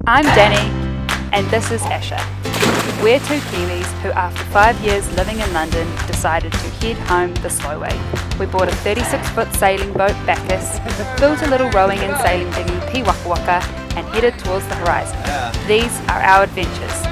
I'm Danny, and this is Asher. We're two Kiwis who, after 5 years living in London, decided to head home the slow way. We bought a 36-foot sailing boat, Bacchus, built a little rowing and sailing dinghy, Waka Waka, and headed towards the horizon. These are our adventures.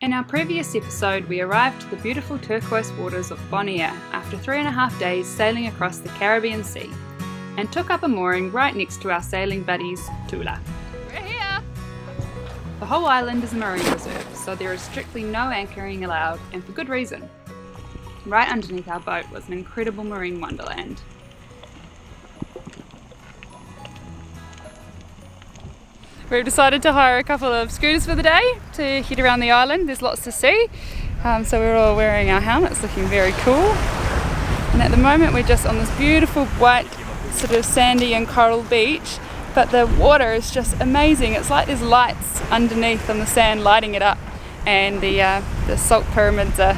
In our previous episode, we arrived to the beautiful turquoise waters of Bonaire after 3.5 days sailing across the Caribbean Sea, and took up a mooring right next to our sailing buddies, Tula. We're here! The whole island is a marine reserve, so there is strictly no anchoring allowed, and for good reason. Right underneath our boat was an incredible marine wonderland. We've decided to hire a couple of scooters for the day to head around the island. There's lots to see, so we're all wearing our helmets, looking very cool. And at the moment we're just on this beautiful white sort of sandy and coral beach, but the water is just amazing. It's like there's lights underneath on the sand lighting it up, and the salt pyramids are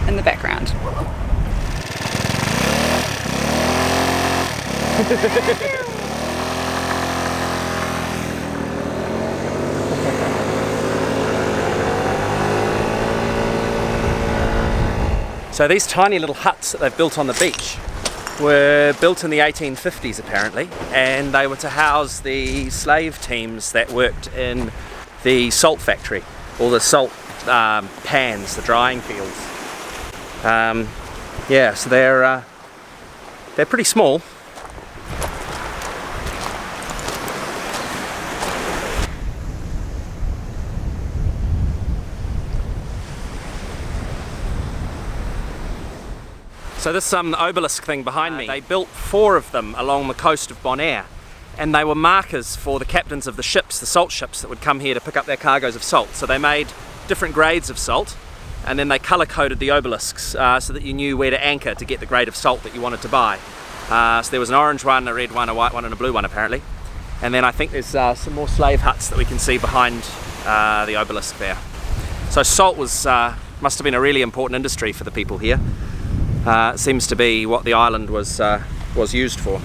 in the background. So these tiny little huts that they've built on the beach were built in the 1850s apparently, and they were to house the slave teams that worked in the salt factory, or the salt pans, the drying fields. Yeah, so they're pretty small. So this obelisk thing behind me, they built 4 of them along the coast of Bonaire, and they were markers for the captains of the ships, the salt ships that would come here to pick up their cargoes of salt. So they made different grades of salt, and then they colour-coded the obelisks so that you knew where to anchor to get the grade of salt that you wanted to buy. So there was an orange one, a red one, a white one and a blue one apparently. And then I think there's some more slave huts that we can see behind the obelisk there. So salt must have been a really important industry for the people here. It seems to be what the island was used for.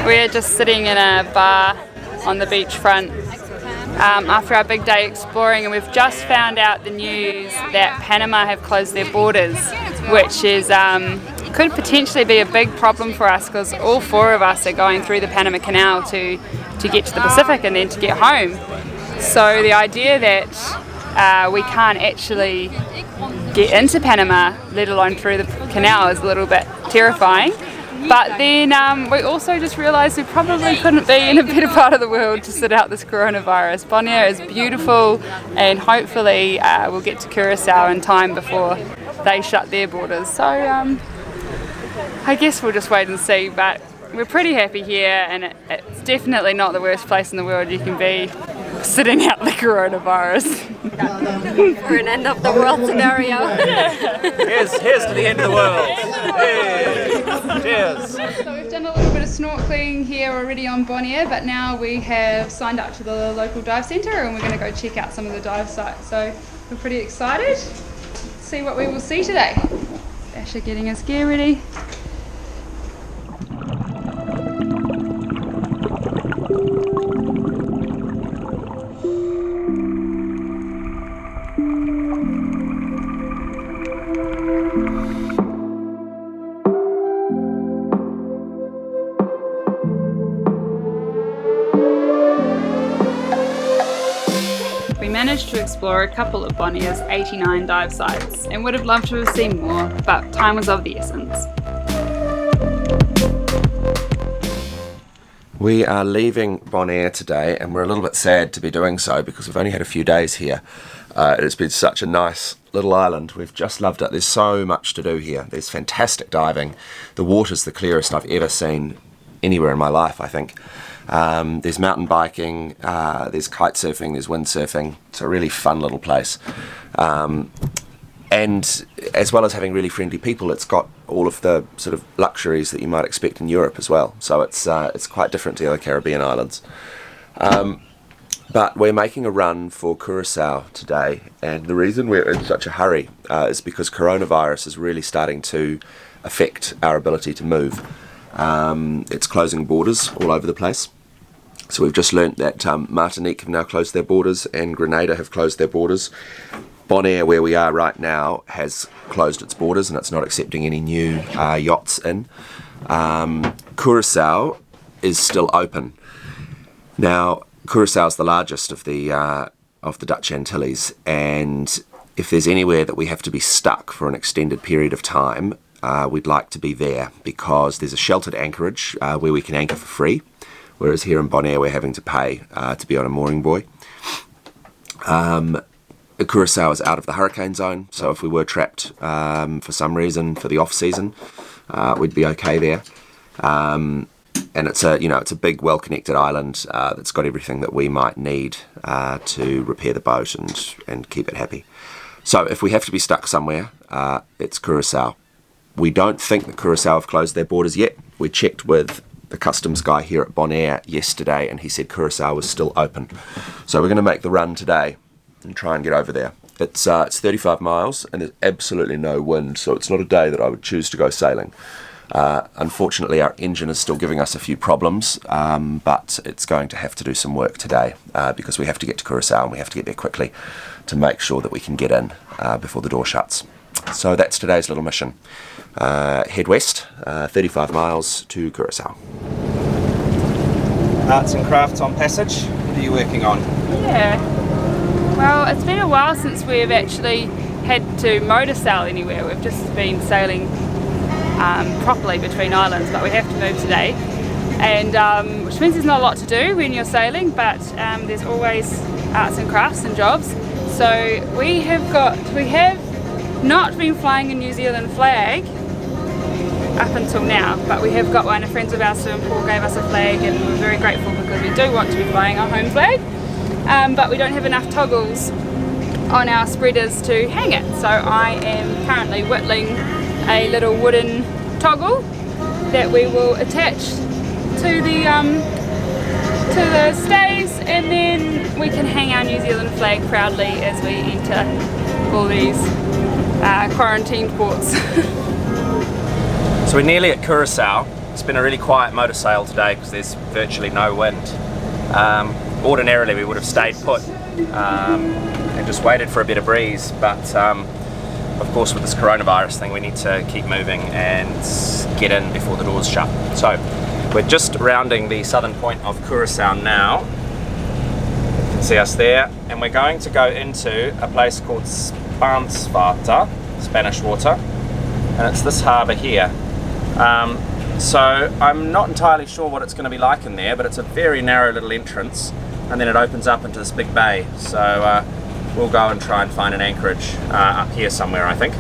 We're just sitting in a bar on the beachfront after our big day exploring, and we've just found out the news that Panama have closed their borders, which is could potentially be a big problem for us because all 4 of us are going through the Panama Canal to get to the Pacific and then to get home. So the idea that we can't actually get into Panama, let alone through the canal, is a little bit terrifying. But then we also just realised we probably couldn't be in a better part of the world to sit out this coronavirus. Bonaire is beautiful, and hopefully we'll get to Curacao in time before they shut their borders. So I guess we'll just wait and see, but we're pretty happy here, and it's definitely not the worst place in the world you can be. sitting out the coronavirus. For an end of the world scenario. Here's to the end of the world. Hey. Cheers. So we've done a little bit of snorkeling here already on Bonaire, but now we have signed up to the local dive centre and we're going to go check out some of the dive sites. So we're pretty excited to see what we will see today. Asher getting his gear ready. We managed to explore a couple of Bonaire's 89 dive sites and would have loved to have seen more, but time was of the essence. We are leaving Bonaire today and we're a little bit sad to be doing so because we've only had a few days here. It's been such a nice little island. We've just loved it. There's so much to do here. There's fantastic diving. The water's the clearest I've ever seen anywhere in my life, I think. There's mountain biking, there's kite surfing, there's windsurfing. It's a really fun little place. And as well as having really friendly people, it's got all of the sort of luxuries that you might expect in Europe as well. So it's quite different to the other Caribbean islands. But we're making a run for Curacao today, and the reason we're in such a hurry is because coronavirus is really starting to affect our ability to move. It's closing borders all over the place. So we've just learnt that Martinique have now closed their borders and Grenada have closed their borders. Bonaire, where we are right now, has closed its borders and it's not accepting any new yachts in. Curacao is still open. Now, Curacao is the largest of the Dutch Antilles, and if there's anywhere that we have to be stuck for an extended period of time, we'd like to be there because there's a sheltered anchorage where we can anchor for free, whereas here in Bonaire we're having to pay to be on a mooring buoy. Curacao is out of the hurricane zone, so if we were trapped for some reason for the off season, we'd be okay there. And it's a big, well-connected island that's got everything that we might need to repair the boat and keep it happy. So if we have to be stuck somewhere, it's Curacao. We don't think that Curacao have closed their borders yet. We checked with the customs guy here at Bonaire yesterday and he said Curacao was still open. So we're going to make the run today and try and get over there. It's 35 miles and there's absolutely no wind, so it's not a day that I would choose to go sailing. Unfortunately, our engine is still giving us a few problems, but it's going to have to do some work today because we have to get to Curacao and we have to get there quickly to make sure that we can get in before the door shuts. So that's today's little mission. Head west, 35 miles to Curacao. Arts and crafts on passage. What are you working on? Yeah, well, it's been a while since we've actually had to motor sail anywhere. We've just been sailing properly between islands, but we have to move today, and which means there's not a lot to do when you're sailing, but there's always arts and crafts and jobs. So we have not been flying a New Zealand flag up until now, but we have got one. A friend of ours in Paul gave us a flag and we're very grateful because we do want to be flying our home flag, but we don't have enough toggles on our spreaders to hang it. So I am currently whittling a little wooden toggle that we will attach to the stays, and then we can hang our New Zealand flag proudly as we enter all these quarantined ports. So we're nearly at Curacao. It's been a really quiet motor sail today because there's virtually no wind. Ordinarily we would have stayed put and just waited for a bit of breeze, but of course with this coronavirus thing we need to keep moving and get in before the doors shut. So we're just rounding the southern point of Curacao now. You can see us there, and we're going to go into a place called Spansvata, Spanish Water, and it's this harbour here. So I'm not entirely sure what it's going to be like in there, but it's a very narrow little entrance and then it opens up into this big bay. So we'll go and try and find an anchorage up here somewhere, I think.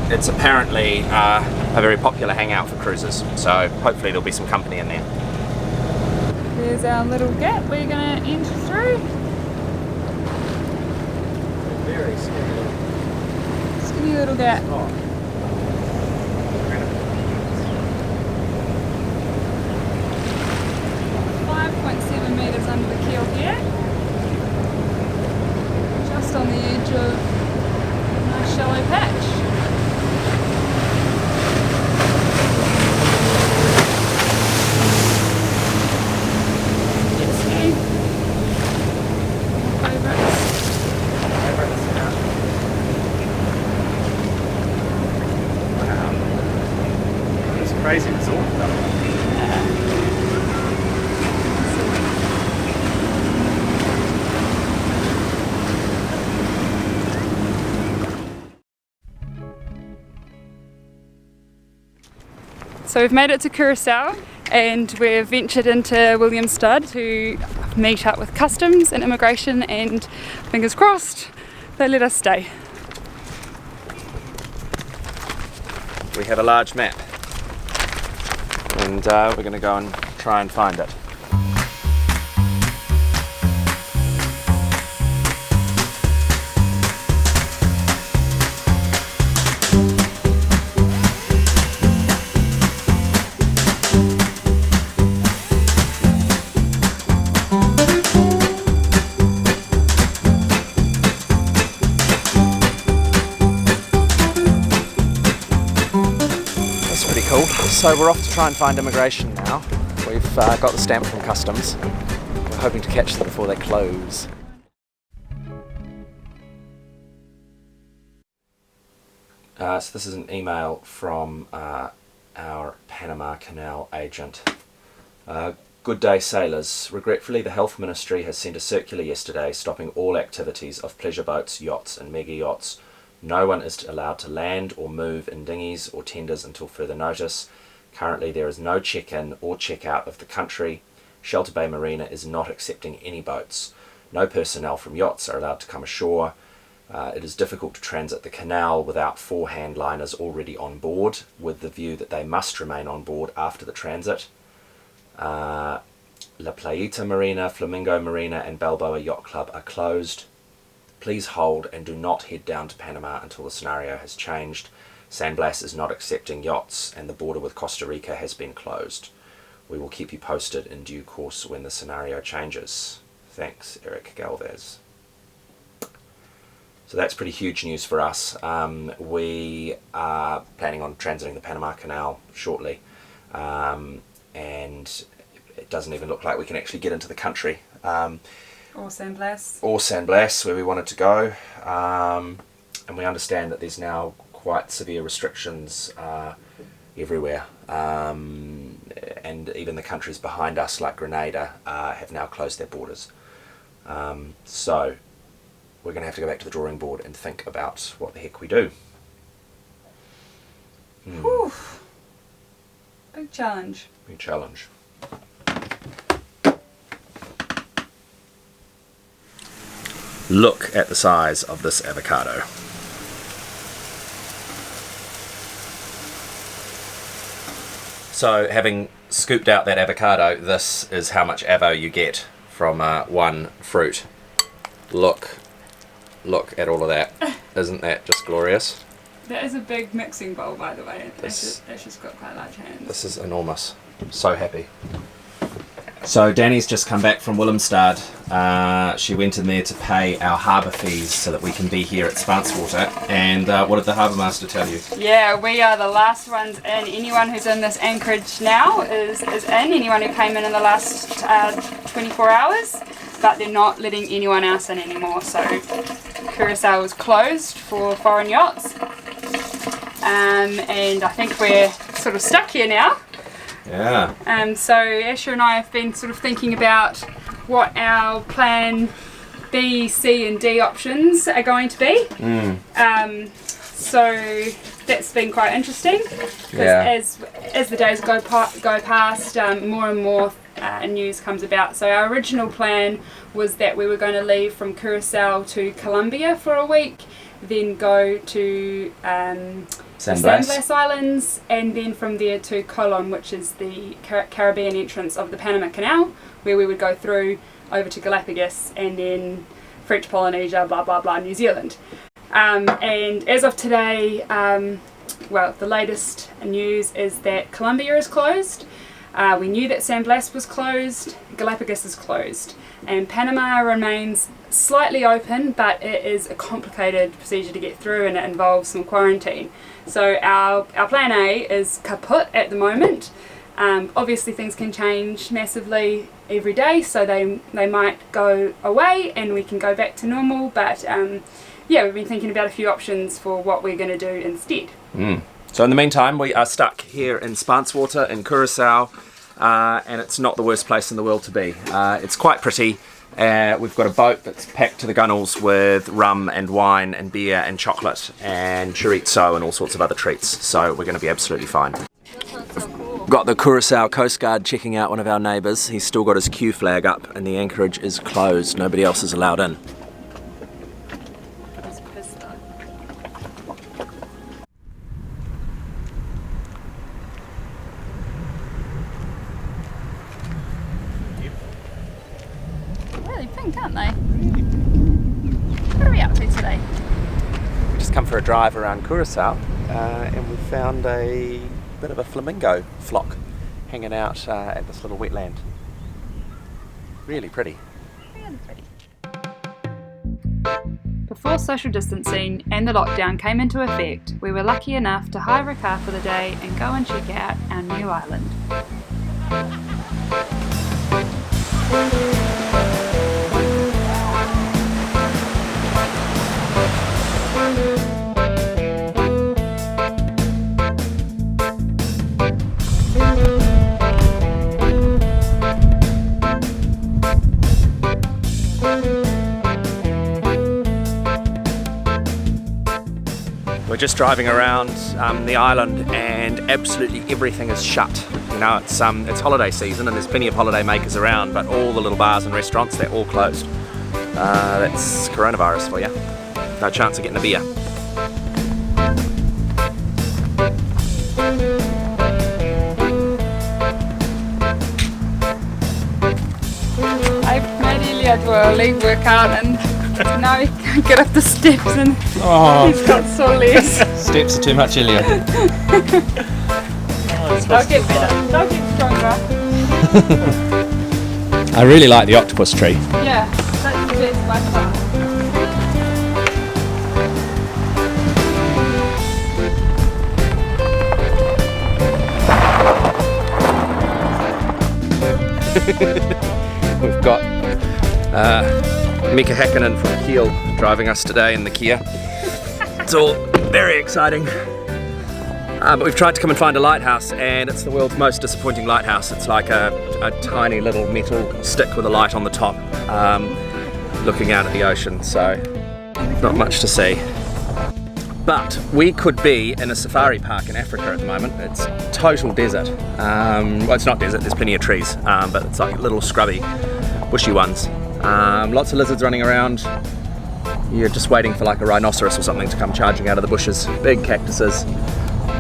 It's apparently a very popular hangout for cruisers, so hopefully there'll be some company in there. There's our little gap we're going to enter through. Very scary. Skinny little gap. 5.7 metres under the keel here. Just on the edge of a nice shallow patch. Crazy resort though. So we've made it to Curacao and we've ventured into Williamstud to meet up with customs and immigration, and fingers crossed they let us stay. We have a large map. And we're going to go and try and find it. Cool. So we're off to try and find immigration now. We've got the stamp from customs. We're hoping to catch them before they close. So this is an email from our Panama Canal agent. Good day, sailors. Regretfully, the Health Ministry has sent a circular yesterday stopping all activities of pleasure boats, yachts and mega yachts. No one is allowed to land or move in dinghies or tenders until further notice. Currently there is no check-in or check-out of the country. Shelter Bay Marina is not accepting any boats. No personnel from yachts are allowed to come ashore. It is difficult to transit the canal without 4 handliners already on board, with the view that they must remain on board after the transit. La Playita Marina, Flamingo Marina and Balboa Yacht Club are closed. Please hold and do not head down to Panama until the scenario has changed. San Blas is not accepting yachts and the border with Costa Rica has been closed. We will keep you posted in due course when the scenario changes. Thanks, Eric Galvez. So that's pretty huge news for us. We are planning on transiting the Panama Canal shortly, and it doesn't even look like we can actually get into the country. Or San Blas. Or San Blas, where we wanted to go. And we understand that there's now quite severe restrictions everywhere. And even the countries behind us, like Grenada, have now closed their borders. So we're going to have to go back to the drawing board and think about what the heck we do. Whew. Big challenge. Big challenge. Look at the size of this avocado. So having scooped out that avocado, this is how much avo you get from one fruit. Look at all of that. Isn't that just glorious? That is a big mixing bowl, by the way. It's just got quite large hands. This is enormous. I'm so happy. So Danny's just come back from Willemstad. She went in there to pay our harbour fees so that we can be here at Spantswater. And what did the harbour master tell you? Yeah, we are the last ones in. Anyone who's in this anchorage now is in. Anyone who came in the last 24 hours. But they're not letting anyone else in anymore. So Curacao is closed for foreign yachts. And I think we're sort of stuck here now. Yeah. So Asher and I have been sort of thinking about what our plan B, C and D options are going to be. So that's been quite interesting. Yeah. As the days go past, more and more news comes about. So our original plan was that we were going to leave from Curacao to Colombia for a week, then go to San Blas Islands, and then from there to Colon, which is the Caribbean entrance of the Panama Canal, where we would go through over to Galapagos and then French Polynesia, blah blah blah, New Zealand. And as of today, well, the latest news is that Colombia is closed. We knew that San Blas was closed, Galapagos is closed, and Panama remains slightly open, but it is a complicated procedure to get through and it involves some quarantine. So our plan A is kaput at the moment. Obviously things can change massively every day, so they might go away and we can go back to normal, but yeah, we've been thinking about a few options for what we're going to do instead. So in the meantime, we are stuck here in Spanswater in Curacao, and it's not the worst place in the world to be. It's quite pretty. We've got a boat that's packed to the gunnels with rum and wine and beer and chocolate and chorizo and all sorts of other treats, so we're going to be absolutely fine. Got the Curacao Coast Guard checking out one of our neighbours. He's still got his Q flag up and the anchorage is closed. Nobody else is allowed in. Really pink, aren't they? What are we up to today? We just come for a drive around Curacao and we found a bit of a flamingo flock hanging out at this little wetland. Really pretty. Really pretty. Before social distancing and the lockdown came into effect, we were lucky enough to hire a car for the day and go and check out our new island. We're just driving around the island and absolutely everything is shut. You know, it's holiday season and there's plenty of holiday makers around, but all the little bars and restaurants, they're all closed. That's coronavirus for you. No chance of getting a beer. I've made Ilya do a leg workout and now he can't get up the steps and he's got sore legs. Steps are too much, Ilya. They'll get better, they'll get stronger. I really like the octopus tree. Yeah, that's the best by far. We've got Mika Häkkinen from Kiel driving us today in the Kia. It's all very exciting. But we've tried to come and find a lighthouse, and it's the world's most disappointing lighthouse. It's like a tiny little metal stick with a light on the top, looking out at the ocean, so not much to see. But we could be in a safari park in Africa at the moment. It's total desert. Well, it's not desert, there's plenty of trees, but it's like little scrubby, bushy ones. Lots of lizards running around. You're just waiting for like a rhinoceros or something to come charging out of the bushes. Big cactuses.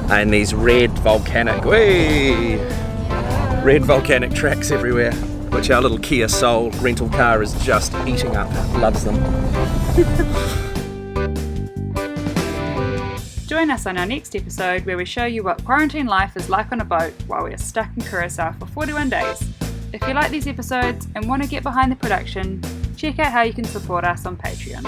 And these red volcanic tracks everywhere, which our little Kia Soul rental car is just eating up. Loves them. Join us on our next episode where we show you what quarantine life is like on a boat while we are stuck in Curacao for 41 days. If you like these episodes and want to get behind the production, check out how you can support us on Patreon.